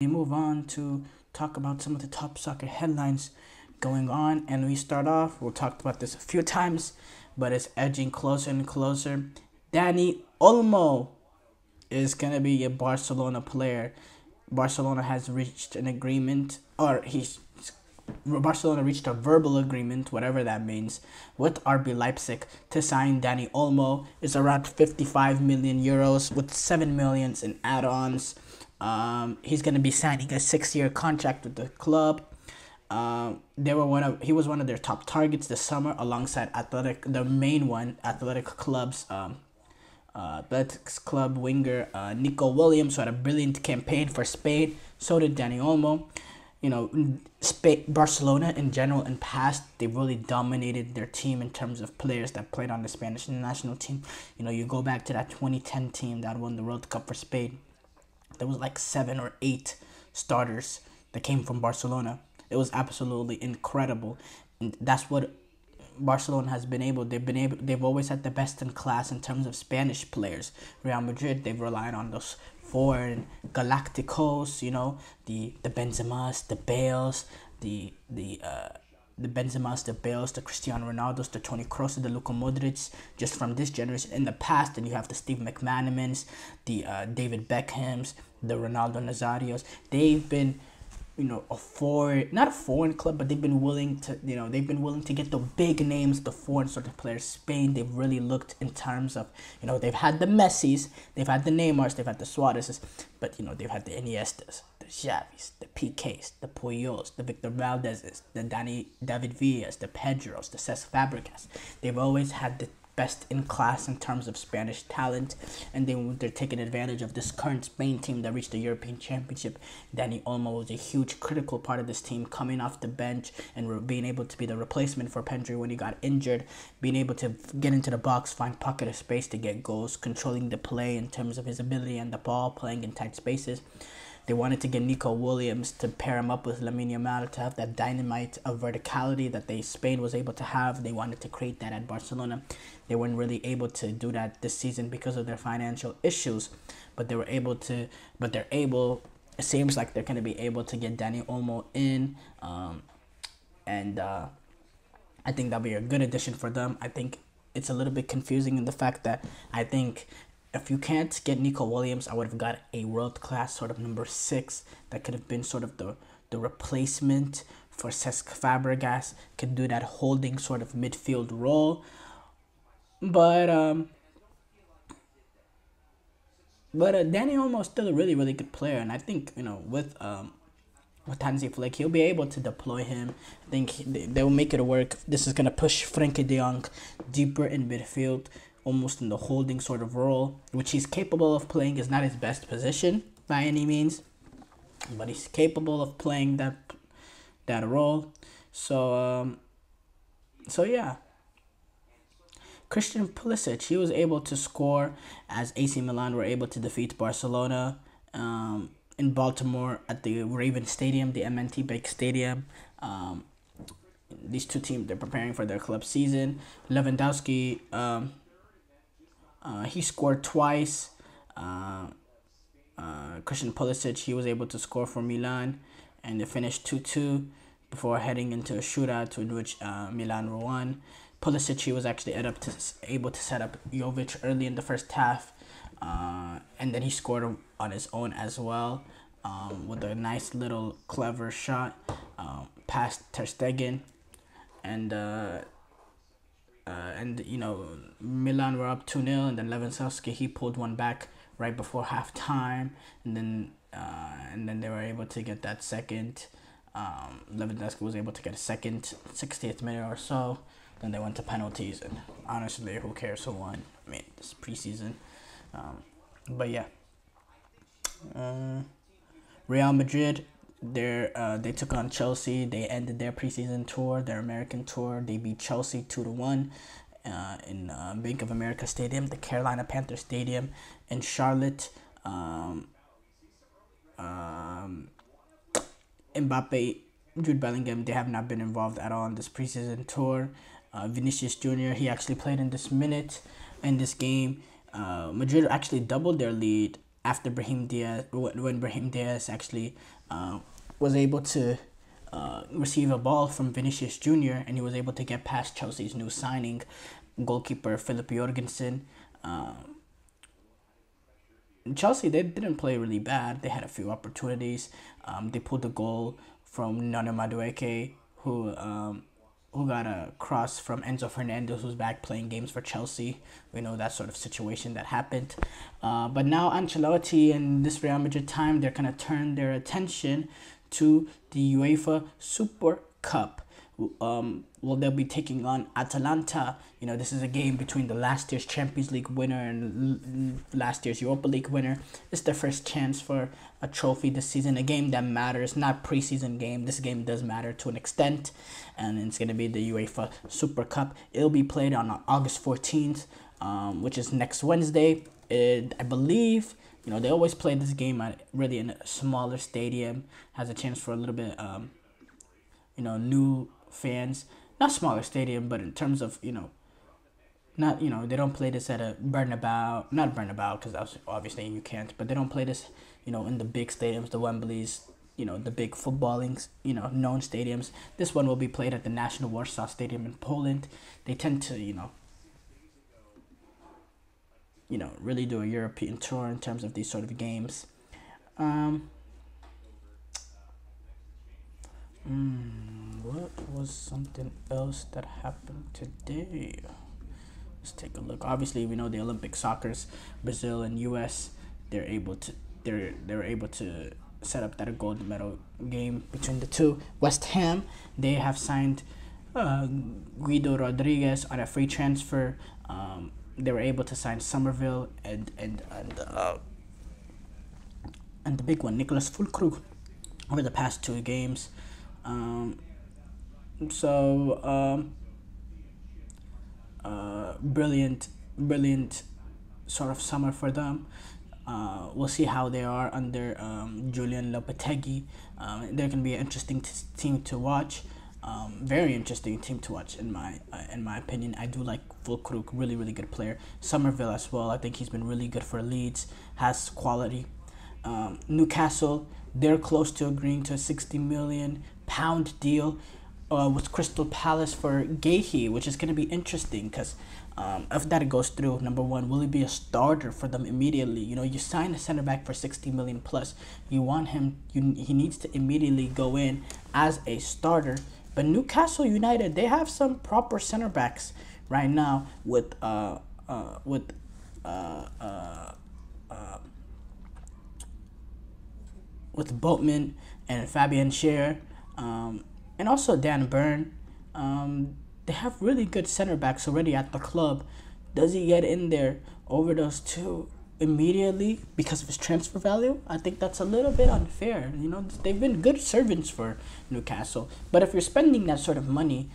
We move on to talk about some of the top soccer headlines going on, and we start off. We'll talk about this a few times, but it's edging closer and closer. Danny Olmo is gonna be a Barcelona player. Barcelona has reached an agreement, or he's Barcelona reached a verbal agreement, whatever that means, with RB Leipzig to sign Danny Olmo. It's around 55 million euros with 7 millions in add-ons. He's gonna be signing a 6-year contract with the club. He was one of their top targets this summer, alongside the main one, Athletic Club's Athletics Club winger Nico Williams, who had a brilliant campaign for Spain. So did Danny Olmo. Barcelona in general in past, they really dominated their team in terms of players that played on the Spanish national team. You go back to that 2010 team that won the World Cup for Spain. There was like 7 or 8 starters that came from Barcelona. It was absolutely incredible. And that's what Barcelona has been able. They've always had the best in class in terms of Spanish players. Real Madrid, they've relied on those foreign Galacticos, the Benzemas, the Bales, the Benzemas, the Bales, the Cristiano Ronaldos, the Toni Kroos, the Luka Modric, just from this generation. In the past, and you have the Steve McManamans, the David Beckhams, the Ronaldo Nazarios. They've been, not a foreign club, but they've been willing to get the big names, the foreign sort of players. Spain, they've really looked in terms of, they've had the Messis, they've had the Neymars, they've had the Suarez's, but, they've had the Iniestas, the Xavis, the PKs, the Puyols, the Victor Valdez's, the David Villas, the Pedros, the Cesc Fabregas. They've always had the best in class in terms of Spanish talent, and they're taking advantage of this current Spain team that reached the European Championship. Danny Olmo was a huge critical part of this team, coming off the bench and being able to be the replacement for Pedri when he got injured, being able to get into the box, find pocket of space to get goals, controlling the play in terms of his ability and the ball, playing in tight spaces. They wanted to get Nico Williams to pair him up with Lamine Yamal to have that dynamite of verticality that Spain was able to have. They wanted to create that at Barcelona. They weren't really able to do that this season because of their financial issues, but they're able. It seems like they're going to be able to get Danny Olmo in, and I think that'll be a good addition for them. I think it's a little bit confusing in the fact that I think if you can't get Nico Williams, I would have got a world-class sort of number 6 that could have been sort of the replacement for Cesc Fabregas, could do that holding sort of midfield role. But Danny Olmo is still a really, really good player, and I think, with Hansi Flick, he'll be able to deploy him. I think they'll make it work. This is going to push Frenkie de Jong deeper in midfield, almost in the holding sort of role, which he's capable of playing. Is not his best position by any means, but he's capable of playing that role. So yeah. Christian Pulisic, he was able to score as AC Milan were able to defeat Barcelona in Baltimore at the Raven Stadium, the MNT Bank Stadium. These two teams, they're preparing for their club season. Lewandowski, he scored twice. Christian Pulisic, he was able to score for Milan, and they finished 2-2 before heading into a shootout in which Milan won. Pulisic, he was actually able to set up Jovic early in the first half, and then he scored on his own as well, with a nice little clever shot past Ter Stegen, and Milan were up 2-0, and then Lewandowski, he pulled one back right before halftime, and then they were able to get that second. Lewandowski was able to get a second, 60th minute or so. Then they went to penalties, and honestly, who cares who won? I mean, it's preseason. But yeah. Real Madrid, they took on Chelsea. They ended their preseason tour, their American tour. They beat Chelsea 2-1 in Bank of America Stadium, the Carolina Panthers Stadium in Charlotte. Mbappe, Jude Bellingham, they have not been involved at all in this preseason tour. Vinicius Jr., he actually played in this game. Madrid actually doubled their lead after Brahim Diaz, when Brahim Diaz actually was able to receive a ball from Vinicius Jr. and he was able to get past Chelsea's new signing, goalkeeper Philip Jorgensen. Chelsea, they didn't play really bad. They had a few opportunities. They pulled a goal from Nana Madueke, who got a cross from Enzo Fernandez, who's back playing games for Chelsea. We know that sort of situation that happened. But now Ancelotti and this Real Madrid time, they're going to turn their attention to the UEFA Super Cup. Well, they'll be taking on Atalanta. You know, this is a game between the last year's Champions League winner and last year's Europa League winner. It's their first chance for a trophy this season, a game that matters, not preseason game. This game does matter to an extent, and it's going to be the UEFA Super Cup. It'll be played on August 14th, which is next Wednesday. I believe, you know, they always play this game at really in a smaller stadium, has a chance for a little bit, you know, new fans. Not smaller stadium, but in terms of, you know, not, you know, they don't play this at a Bernabeu, not Bernabeu, because obviously you can't, but they don't play this, you know, in the big stadiums, the Wembleys, you know, the big footballing, you know, known stadiums. This one will be played at the National Warsaw Stadium in Poland. They tend to, you know, really do a European tour in terms of these sort of games. What was something else that happened today? Let's take a look. Obviously, we know the Olympic soccers, Brazil and U.S. They're able to set up that gold medal game between the two. West Ham, they have signed Guido Rodriguez on a free transfer. They were able to sign Somerville and the big one, Nicholas Füllkrug, over the past 2 games. Brilliant sort of summer for them. We'll see how they are under Julian Lopetegui. They're going to be an interesting team to watch. Very interesting team to watch in my opinion. I do like Füllkrug, really good player. Somerville as well. I think he's been really good for Leeds. Has quality. Newcastle, they're close to agreeing to a £60 million deal with Crystal Palace for Gahey, which is going to be interesting because if that goes through, number one, will he be a starter for them immediately? You know, you sign a center back for 60 million plus. You want him. He needs to immediately go in as a starter. But Newcastle United, they have some proper center backs right now with Boatman and Fabian Schär, and also Dan Burn. They have really good center backs already at the club. Does he get in there over those two immediately because of his transfer value? I think that's a little bit unfair. You know, they've been good servants for Newcastle. But if you're spending that sort of money,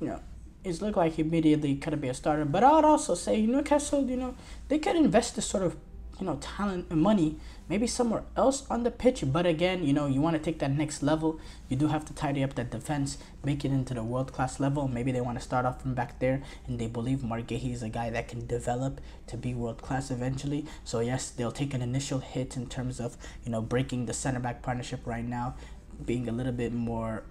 you know, it's look like he immediately could be a starter. But I would also say Newcastle, you know, they could invest this sort of, you know, talent and money maybe somewhere else on the pitch. But again, you know, you want to take that next level. You do have to tidy up that defense, make it into the world-class level. Maybe they want to start off from back there, and they believe Mark Gahey is a guy that can develop to be world-class eventually. So yes, they'll take an initial hit in terms of, you know, breaking the center-back partnership right now, being a little bit more,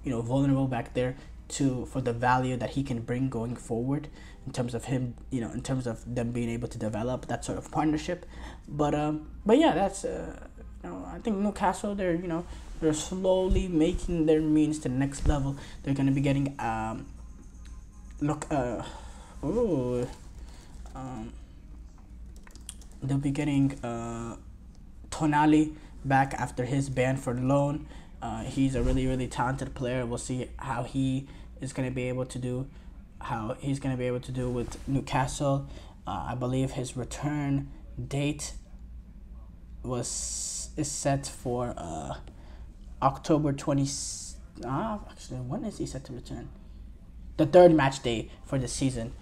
you know, vulnerable back there for the value that he can bring going forward in terms of him, you know, in terms of them being able to develop that sort of partnership. But yeah, that's you know, I think Newcastle, they're slowly making their means to the next level. They're going to be getting they'll be getting Tonali back after his ban for loan. He's a really talented player. We'll see how he is going to be able to do, with Newcastle. I believe his return date is set for October 20. Actually, when is he set to return? The third match day for the season.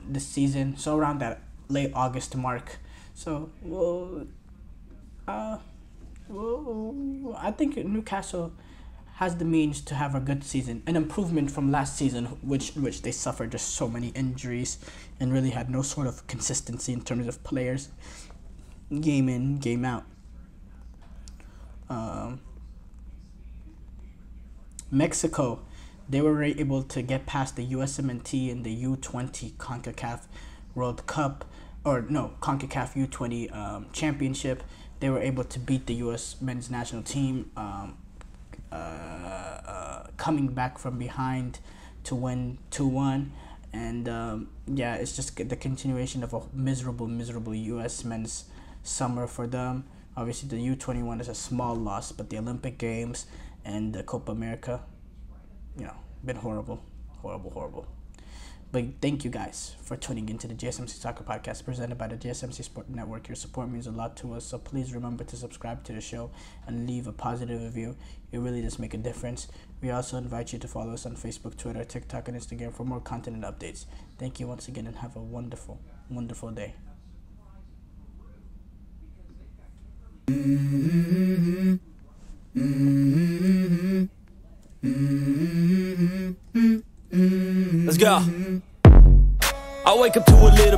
This season, so around that late August mark. So I think Newcastle has the means to have a good season, an improvement from last season, which they suffered just so many injuries and really had no sort of consistency in terms of players. game in, game out. Mexico, they were able to get past the USMNT in the U20 CONCACAF World Cup, or no, CONCACAF U20 Championship. They were able to beat the U.S. men's national team, coming back from behind to win 2-1. And yeah, it's just the continuation of a miserable U.S. men's summer for them. Obviously, the U21 is a small loss, but the Olympic Games and the Copa America, been horrible. But thank you guys for tuning into the GSMC Soccer Podcast presented by the GSMC Sport Network. Your support means a lot to us, so please remember to subscribe to the show and leave a positive review. It really does make a difference. We also invite you to follow us on Facebook, Twitter, TikTok, and Instagram for more content and updates. Thank you once again, and have a wonderful day. Let's go. I wake up to a little